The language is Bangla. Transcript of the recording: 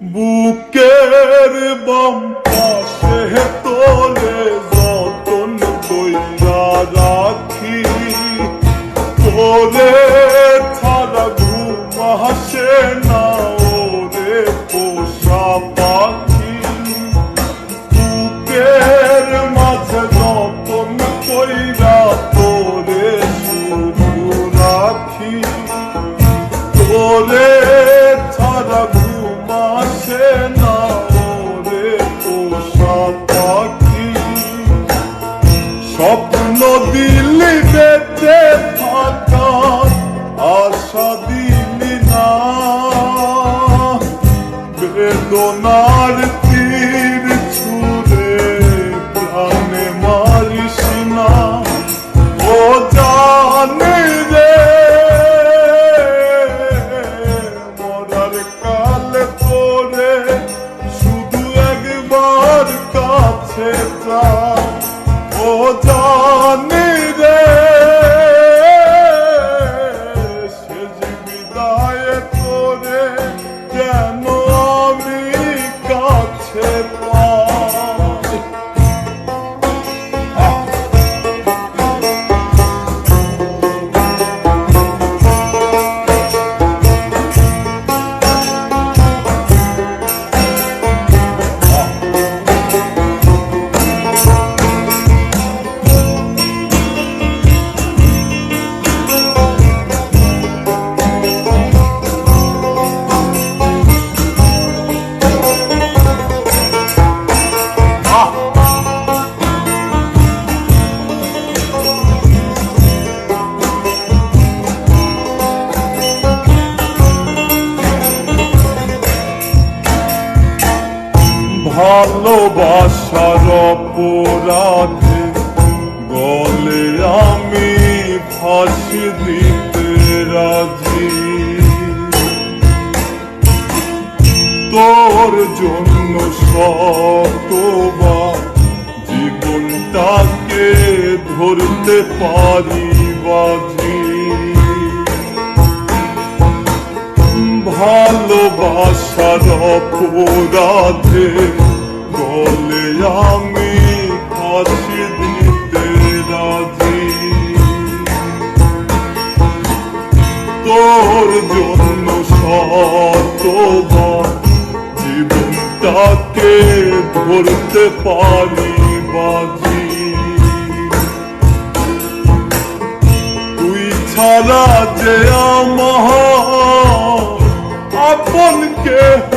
বুকের বাম পাশে তোরে যতন কইরা রাখি, তোরে ছাড়া ঘুম আসে না ওরে পোষা পাখি। বুকের মাঝে যতন কইরা তোরে শুধু রাখি, তোরে ছাড়া ঘুম আসে না ওরে পোষা পাখি। স্বপ্ন দিলি বেঁচে থাকার আশা দিলি না, বেদনার তীর ছুঁড়ে প্রাণে মারিস না। ও জানি রে মরার কালে তোরে শুধু একবার কাছে যা। ও জানি রে শেষ বিদায়ে তোরে কেন আমি কাছে পাই। ভালোবাসার অপরাধে গলে আমি ফাঁসি দিতে রাজি, তোর জন্য শতবার জীবনটাকে ধরতে পারি বাজি। ভালোবাসার অপরাধে গলে আমি ফাঁসি দিতে রাজি, তোর জন্য শতবার জীবনটাকে ধরতে পারি বাজি। তুই ছাড়া যে আমার আপন কেহ